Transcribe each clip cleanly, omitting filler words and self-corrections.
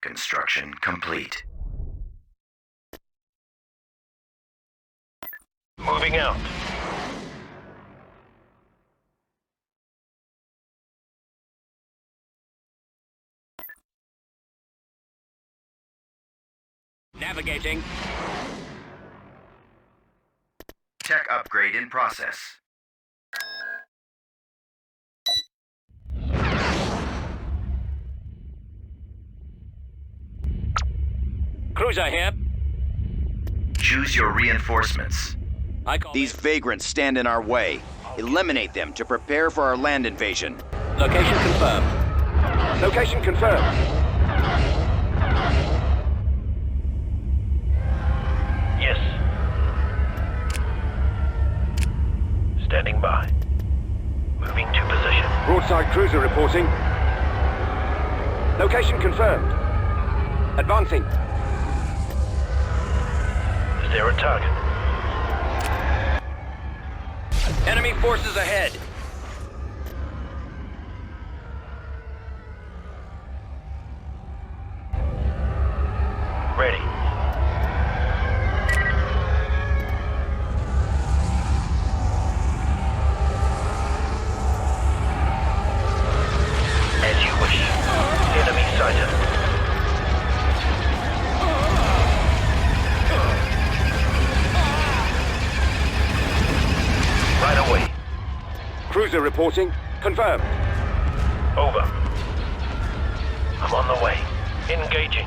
Construction complete. Moving out. Navigating. Tech upgrade in process. Cruiser here. Choose your reinforcements. These vagrants stand in our way. Eliminate them to prepare for our land invasion. Location confirmed. Location confirmed. Yes. Standing by. Moving to position. Broadside cruiser reporting. Location confirmed. Advancing. Is there a target? Enemy forces ahead. Ready. As you wish. Enemy sighted. Right away. Cruiser reporting. Confirmed. Over. I'm on the way. Engaging.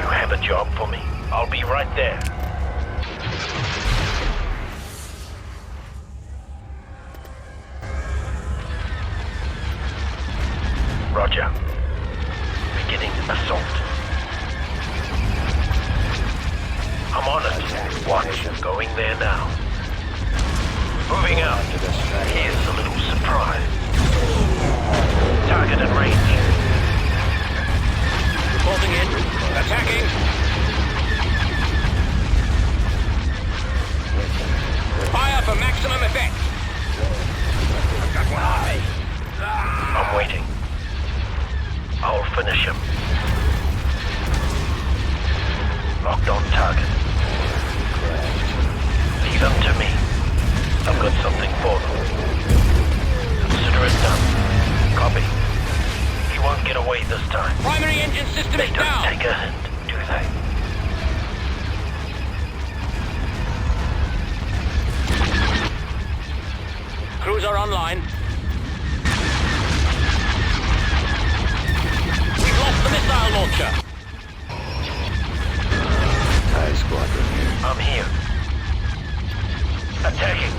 You have a job for me. I'll be right there. Roger. Beginning assault. I'm on it. Watch. Going there now. Moving out. Here's a little surprise. Target in range. Reporting in. Attacking. Fire for maximum effect. I've got one on me. I'm waiting. I'll finish him. Locked on target. Leave them to me. I've got something for them. Consider it done. Copy. You won't get away this time. Primary engine system They is don't down. take a hint, do they? Cruiser online. We've lost the missile launcher. TIE squadron here. I'm here. Attacking.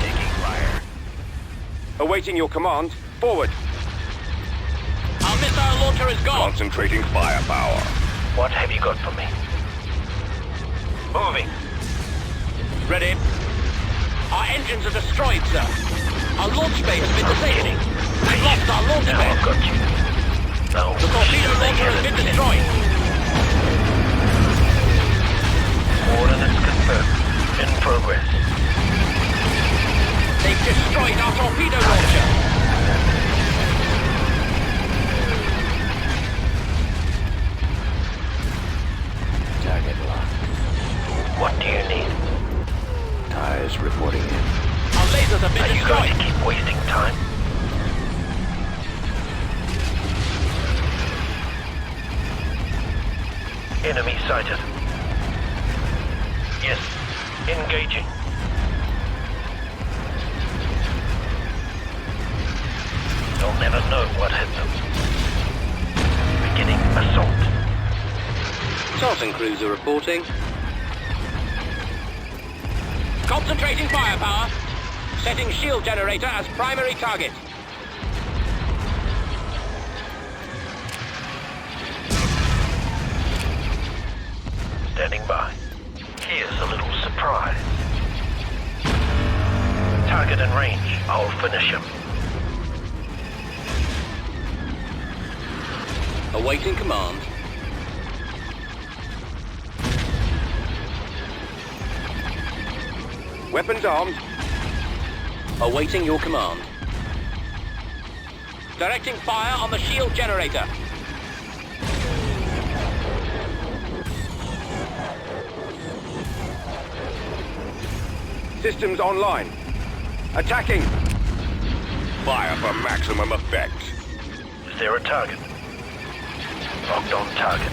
Taking fire. Awaiting your command. Forward. Our missile launcher is gone. Concentrating firepower. What have you got for me? Moving. Ready. Our engines are destroyed, sir. Our launch bay has been disabled. We've lost our launch Now bay. I've got you. Now, The torpedo launcher has been destroyed. Coordinates confirmed. In progress. They've destroyed our torpedo launcher. Target locked. What do you need? TIEs reporting in. Our lasers have Are been you going destroyed. to keep wasting time? Enemy sighted. Yes. Engaging. They'll never know what hit them. Beginning assault. Tartan cruiser reporting. Concentrating firepower. Setting shield generator as primary target. Standing by. Here's a little surprise. Target in range. I'll finish him. Awaiting command. Weapons armed. Awaiting your command. Directing fire on the shield generator. Systems online. Attacking. Fire for maximum effect. Is there a target? Locked on target.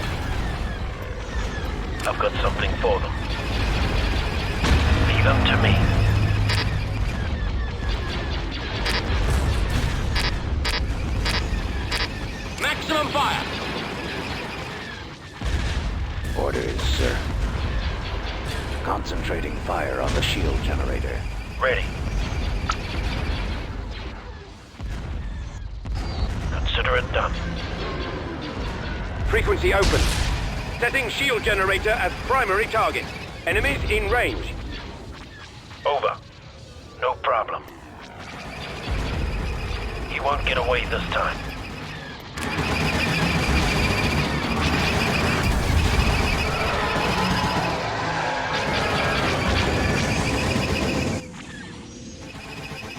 I've got something for them. Leave them to me. Maximum fire. Orders, sir. Concentrating fire on the shield generator. Ready. Consider it done. Frequency open. Setting shield generator as primary target. Enemies in range. Over. No problem. He won't get away this time.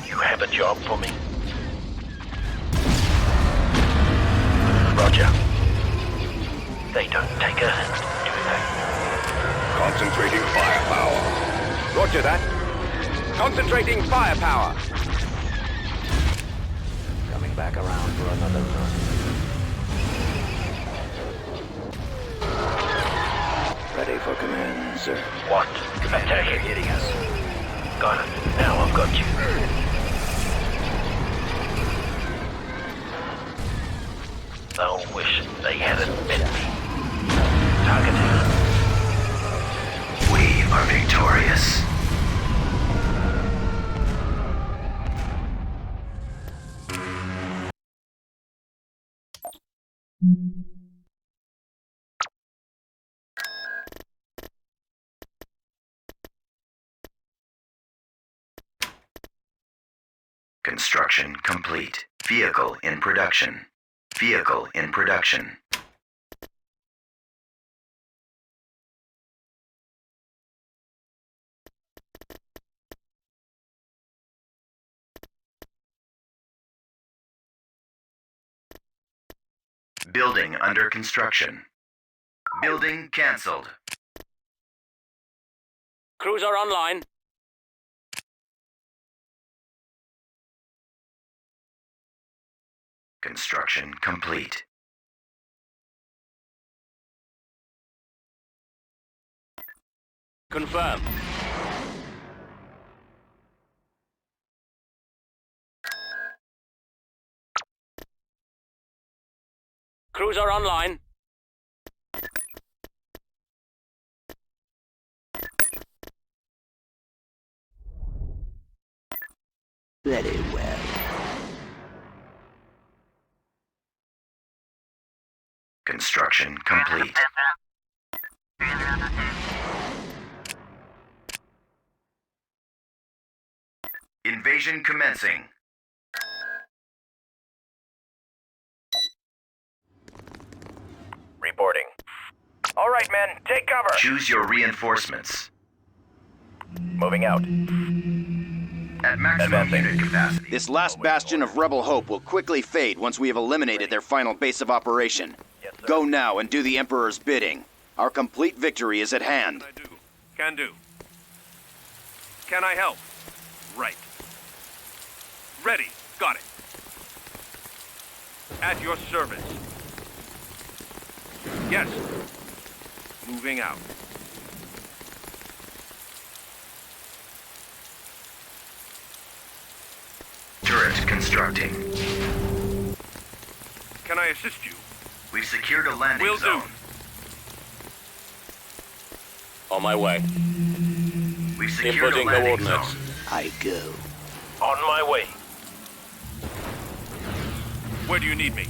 You have a job for me? Roger. They don't take a hint, do they? Concentrating firepower. Roger that. Concentrating firepower. Coming back around for another run. Ready for command, sir. What? Attacking. Hitting us. Got it. Now I've got you. They'll wish they hadn't met me. Targeting. We are victorious. Construction complete. Vehicle in production. Vehicle in production. Building under construction. Building cancelled. Cruiser online. Construction complete. Confirm. Cruiser online. Very well. Construction complete. Invasion commencing. Reporting. All right, men, take cover. Choose your reinforcements. Moving out. At maximum unit capacity. This last bastion of rebel hope will quickly fade once we have eliminated their final base of operation. Go now and do the Emperor's bidding. Our complete victory is at hand. I do. Can do. Can I help? Right. Ready. Got it. At your service. Yes. Moving out. Turret constructing. Can I assist you? We've secured a landing Will zone. On my way. We've secured a Inputting landing coordinates. zone. I go. On my way. Where do you need me?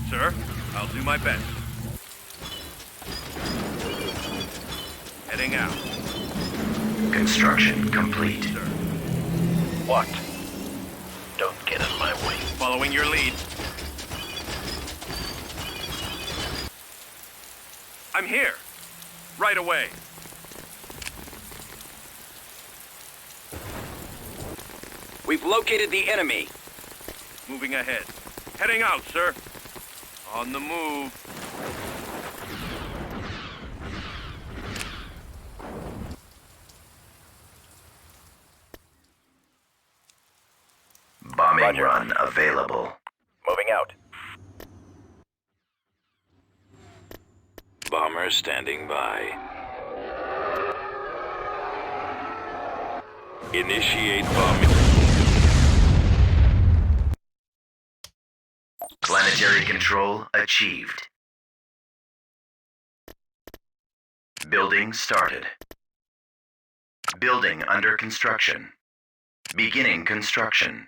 Sir, I'll do my best. Heading out. Construction complete. Sir. What? Don't get in my way. Following your lead. I'm here. Right away. Got We've located the enemy. Moving ahead. Heading out, sir. On the move. Bombing Roger. run available. Moving out. Bomber standing by. Initiate bombing. Planetary control achieved. Building started. Building under construction. Beginning construction.